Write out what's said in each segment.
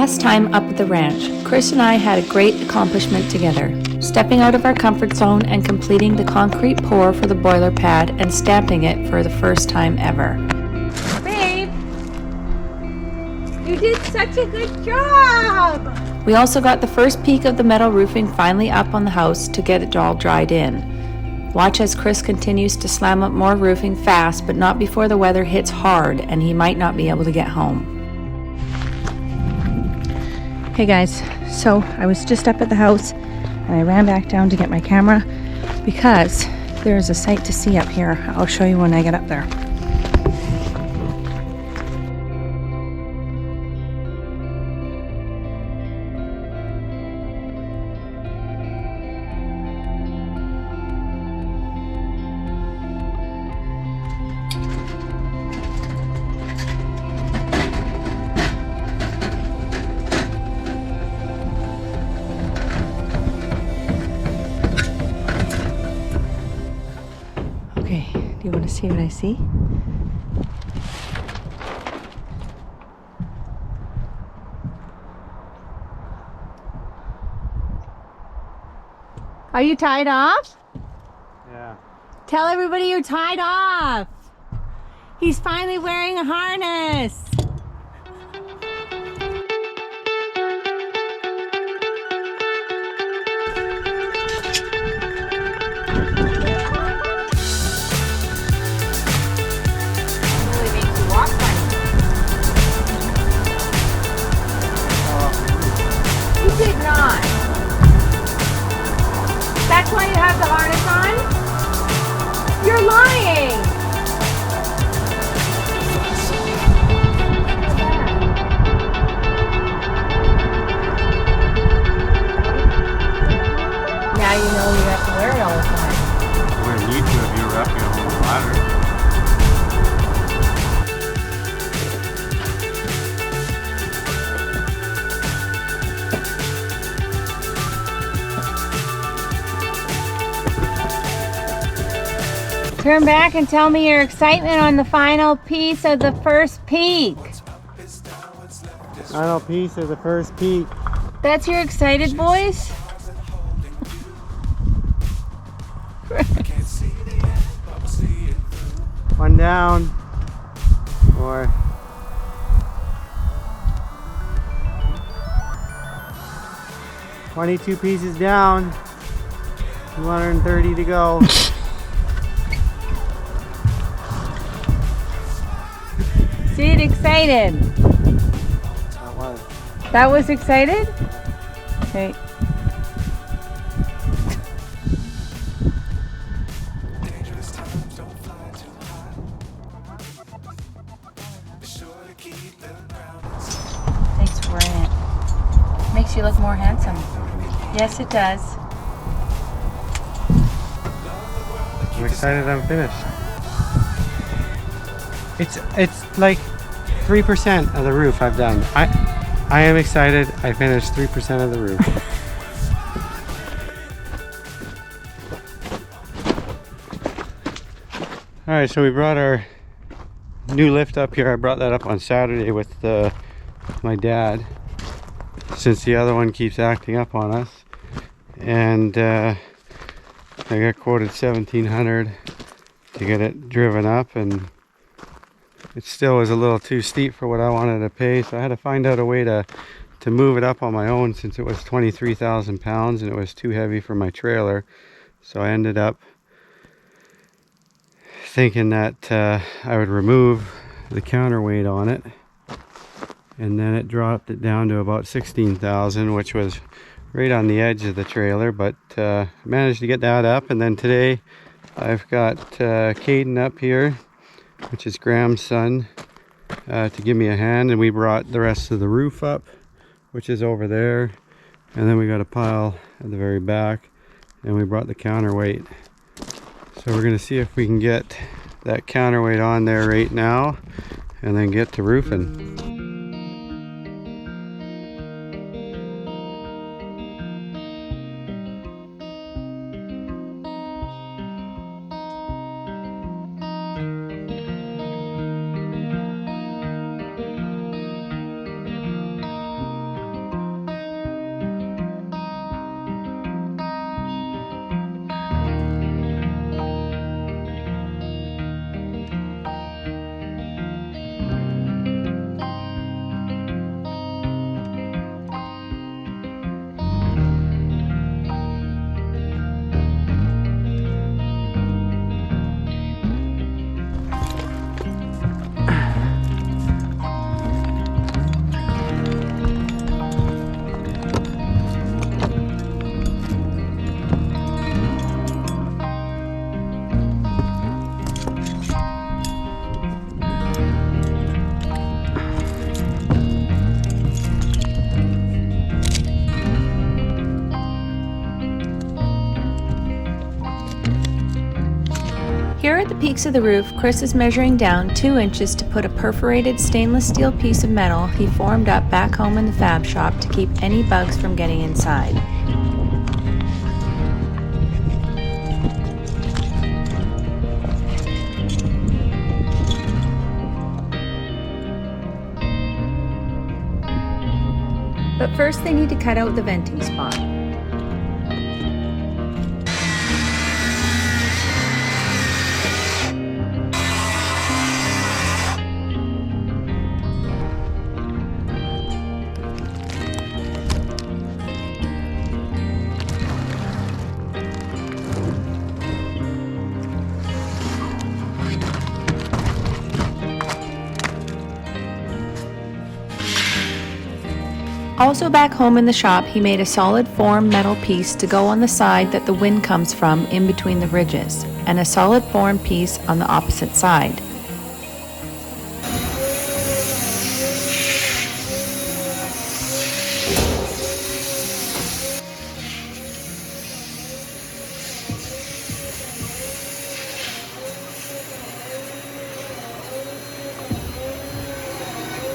last time up at the ranch, Chris and I had a great accomplishment together, stepping out of our comfort zone and completing the concrete pour for the boiler pad and stamping it for the first time ever. Babe, you did such a good job! We also got the first peek of the metal roofing finally up on the house to get it all dried in. Watch as Chris continues to slam up more roofing fast, but not before the weather hits hard and he might not be able to get home. Hey guys, so I was just up at the house and I ran back down to get my camera because there's a sight to see up here. I'll show you when I get up there. Okay, do you want to see what I see? Are you tied off? Yeah. Tell everybody you're tied off. He's finally wearing a harness. Really makes you walk funny. You did not. That's why you have the harness on? You're lying! Now you know you have to wear it all the time. You wouldn't need to if you were up your whole ladder. Turn back and tell me your excitement on the final piece of the first peak. Final piece of the first peak. That's your excited voice? One down. Or 22 pieces down. 230 to go. See it excited. That was. That was excited? Okay. Thanks for wearing it. Makes you look more handsome. Yes, it does. I'm excited I'm finished. It's like 3% of the roof I've done. I am excited. I finished 3% of the roof. Alright, so we brought our new lift up here. I brought that up on Saturday with my dad, since the other one keeps acting up on us. And I got quoted $1,700 to get it driven up, and it still was a little too steep for what I wanted to pay, so I had to find out a way to move it up on my own, since it was 23,000 pounds and it was too heavy for my trailer. So I ended up thinking that I would remove the counterweight on it, and then it dropped it down to about 16,000, which was right on the edge of the trailer, but managed to get that up. And then today I've got Caden up here, which is Graham's son, to give me a hand, and we brought the rest of the roof up, which is over there, and then we got a pile at the very back, and we brought the counterweight. So we're going to see if we can get that counterweight on there right now and then get to roofing. Here at the peaks of the roof, Chris is measuring down 2 inches to put a perforated stainless steel piece of metal he formed up back home in the fab shop to keep any bugs from getting inside. But first they need to cut out the venting spot. Also back home in the shop, he made a solid form metal piece to go on the side that the wind comes from in between the ridges, and a solid form piece on the opposite side.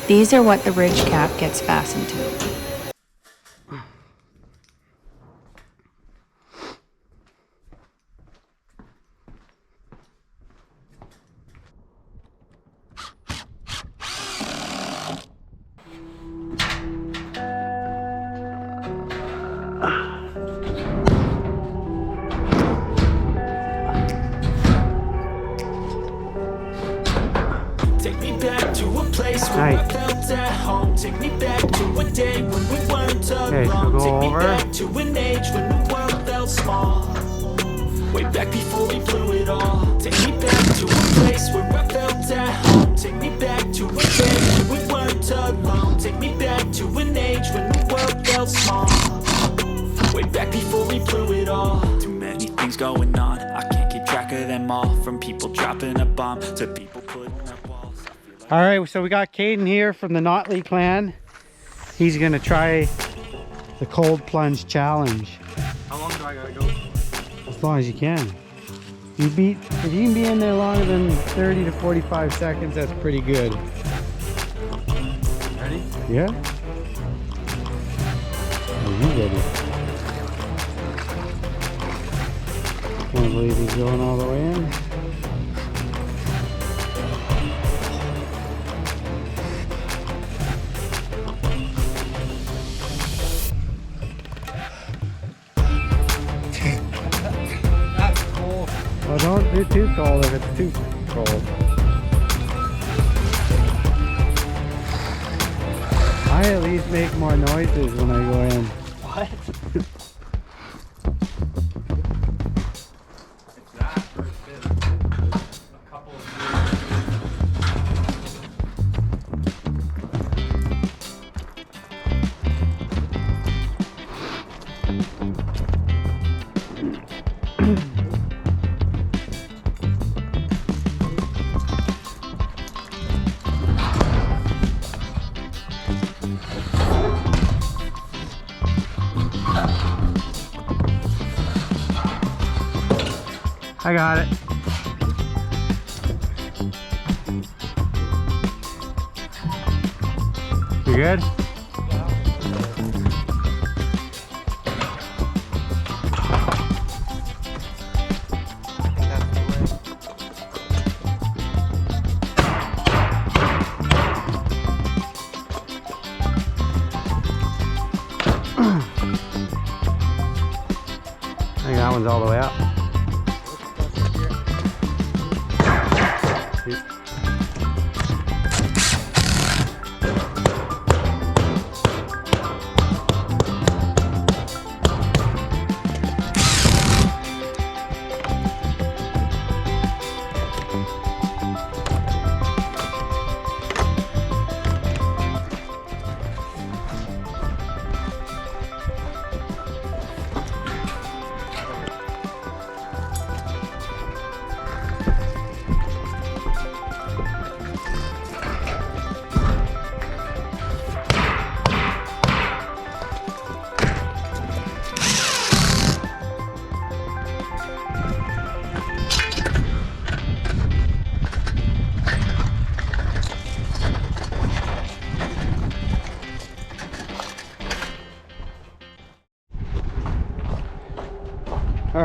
These are what the ridge cap gets fastened to. Take me back to a place where I felt at home. Take me back to a day when we weren't alone. Take me back to an age when the world felt small. Way back before we blew it all. Take me back to a place where I felt at home. Take me back to a day when we weren't alone. Take me back to an age when the world felt small. Way back before we blew it all. Too many things going on, I can't keep track of them all. From people dropping a bomb to people putting up walls. All right, so we got Caden here from the Notley clan. He's gonna try the cold plunge challenge. How long do I gotta go for? As long as you can. If you can be in there longer than 30 to 45 seconds, that's pretty good. Ready? Yeah? Are you ready? Can't believe he's going all the way in. That's cool. Well, don't do too cold if it's too cold. I at least make more noises when I go in. What? It's that for a couple of I got it. You good? I think that one's all the way up.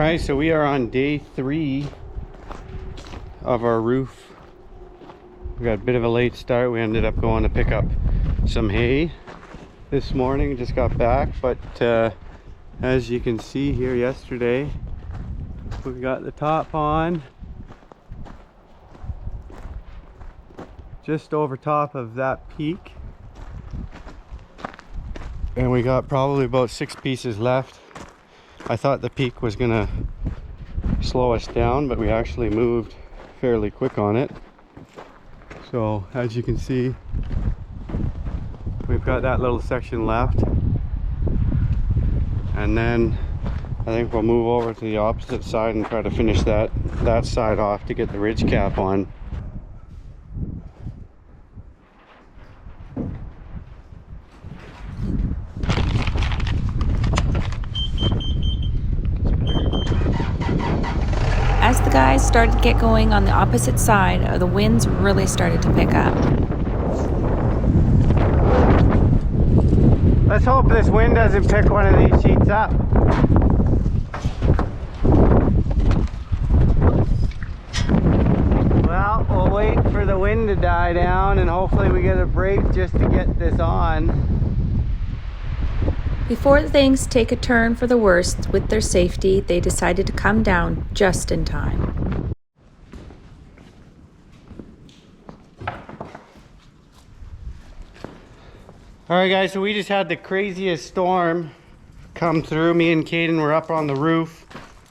Alright, so we are on day 3 of our roof. We got a bit of a late start. We ended up going to pick up some hay this morning. Just got back, but as you can see here yesterday, we got the top on. Just over top of that peak. And we got probably about 6 pieces left. I thought the peak was gonna slow us down, but we actually moved fairly quick on it. So as you can see, we've got that little section left. And then I think we'll move over to the opposite side and try to finish that side off to get the ridge cap on. As the guys started to get going on the opposite side, the winds really started to pick up. Let's hope this wind doesn't pick one of these sheets up. Well, we'll wait for the wind to die down and hopefully we get a break just to get this on. Before things take a turn for the worst with their safety, they decided to come down just in time. Alright guys, so we just had the craziest storm come through. Me and Caden were up on the roof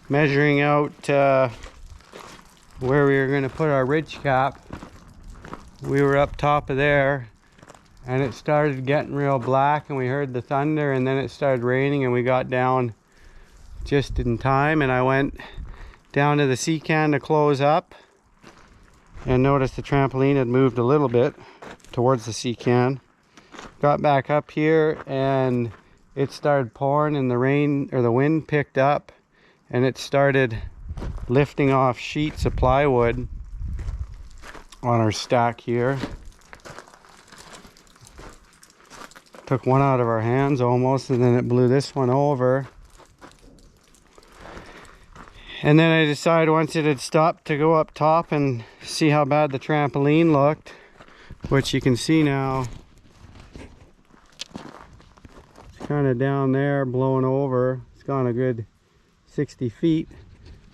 measuring out where we were going to put our ridge cap. We were up top of there and it started getting real black and we heard the thunder, and then it started raining and we got down just in time. And I went down to the sea can to close up and noticed the trampoline had moved a little bit towards the sea can. Got back up here and it started pouring and the rain or the wind picked up and it started lifting off sheets of plywood on our stack here. Took one out of our hands almost, and then it blew this one over. And then I decided once it had stopped to go up top and see how bad the trampoline looked, which you can see now. It's kind of down there blowing over. It's gone a good 60 feet.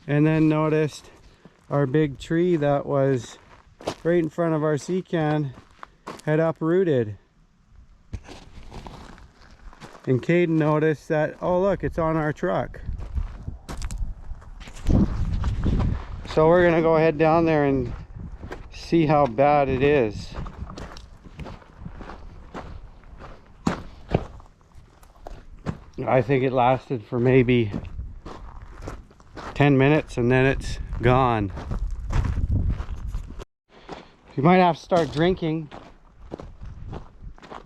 And then noticed our big tree that was right in front of our sea can had uprooted. And Caden noticed that, oh look, it's on our truck. So we're gonna go head down there and see how bad it is. I think it lasted for maybe 10 minutes and then it's gone. You might have to start drinking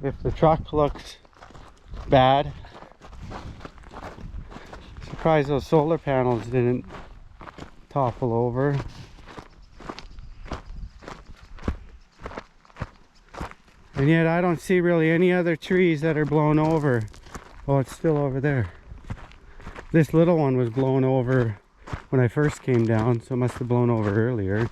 if the truck looks bad. Surprised those solar panels didn't topple over. And yet I don't see really any other trees that are blown over. Oh, it's still over there. This little one was blown over when I first came down, so it must have blown over earlier.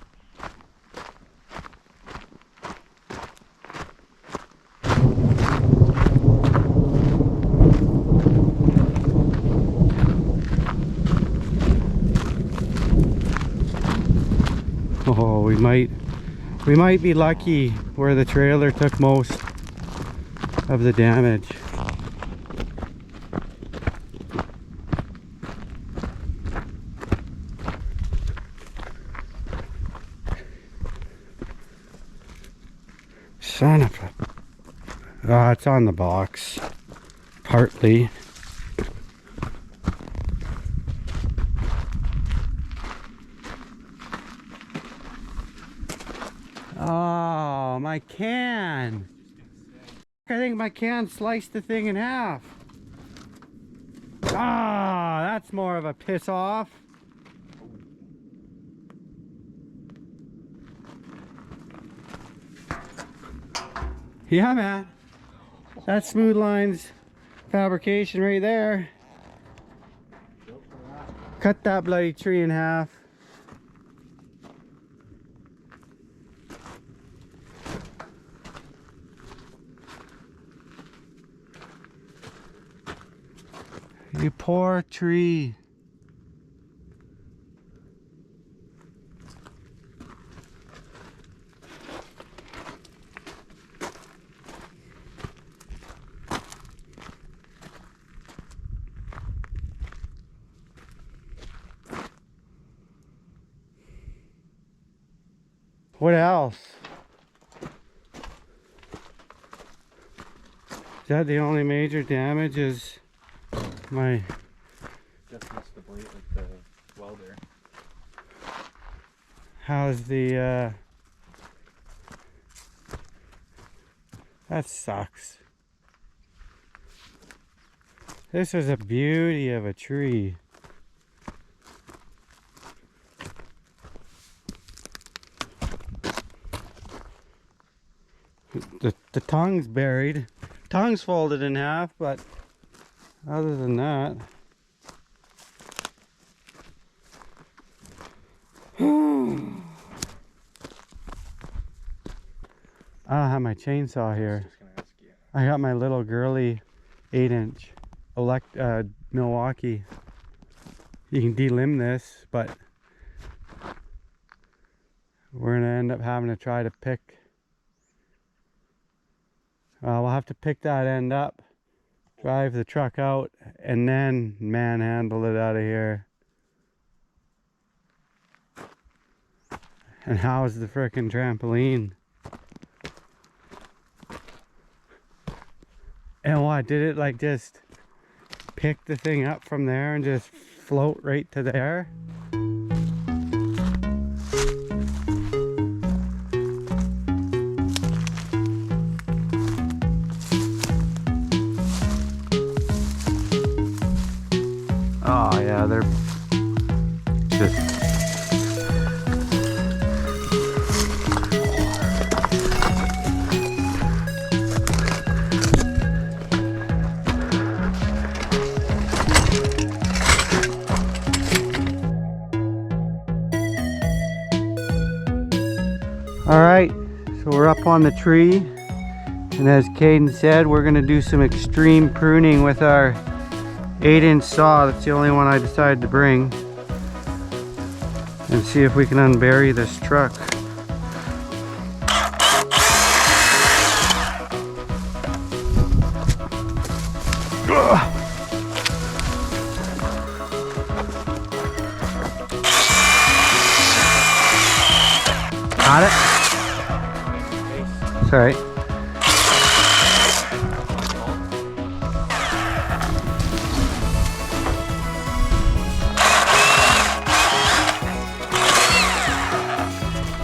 Oh, we might be lucky where the trailer took most of the damage. Son of a... Oh, it's on the box. Partly. Oh, my can. I think my can sliced the thing in half. Ah, that's more of a piss off. Yeah, man. That's Smooth Lines fabrication right there. Cut that bloody tree in half. You poor tree. What else? Is that the only major damage? Is my... Just missed the blade with the welder. How's the that sucks. This is a beauty of a tree. The tongue's buried. Tongue's folded in half, but other than that. I don't have my chainsaw here. I got my little girly 8-inch Milwaukee. You can delimb this, but we're gonna end up having to try to pick. We'll have to pick that end up, drive the truck out, and then manhandle it out of here. And how's the frickin' trampoline? And what, did it like just pick the thing up from there and just float right to there? Oh yeah, they're just... Alright, so we're up on the tree, and as Caden said, we're going to do some extreme pruning with our 8-inch saw. That's the only one I decided to bring, and see if we can unbury this truck. Got it? Sorry.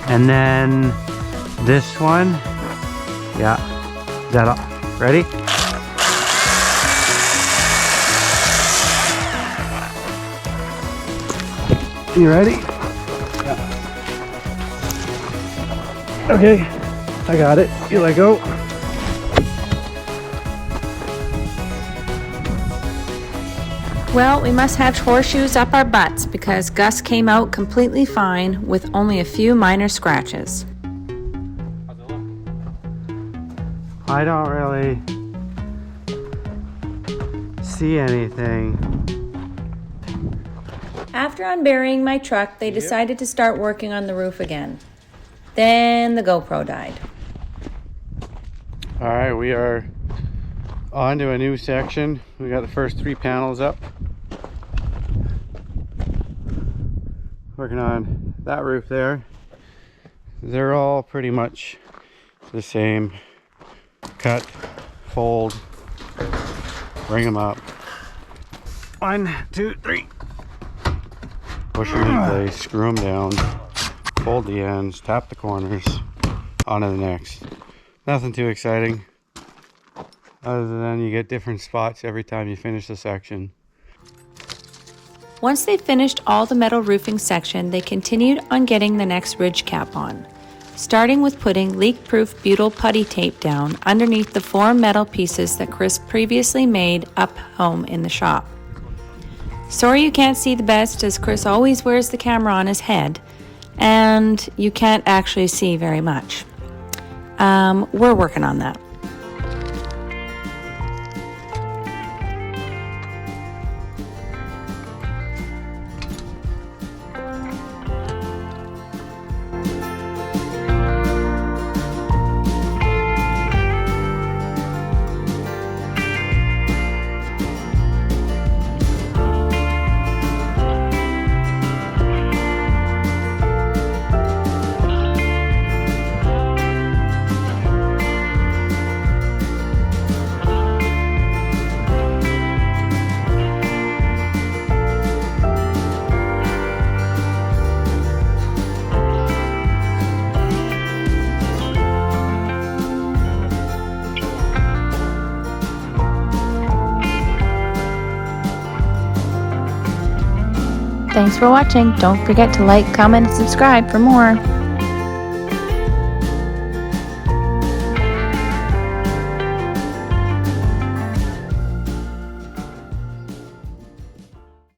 And then this one. Yeah. Is that all? Ready? You ready? Yeah. Okay. I got it. You let go. Well, we must have horseshoes up our butts because Gus came out completely fine with only a few minor scratches. How's it look? I don't really see anything. After unburying my truck, they decided to start working on the roof again. Then the GoPro died. All right, we are on to a new section. We got the first 3 panels up. Working on that roof there. They're all pretty much the same. Cut, fold, bring them up. 1, 2, 3. Push them in place, screw them down, fold the ends, tap the corners, on to the next. Nothing too exciting, other than you get different spots every time you finish the section. Once they finished all the metal roofing section, they continued on getting the next ridge cap on, starting with putting leak-proof butyl putty tape down underneath the 4 metal pieces that Chris previously made up home in the shop. Sorry you can't see the best, as Chris always wears the camera on his head, and you can't actually see very much. We're working on that. Thanks for watching. Don't forget to like, comment, and subscribe for more.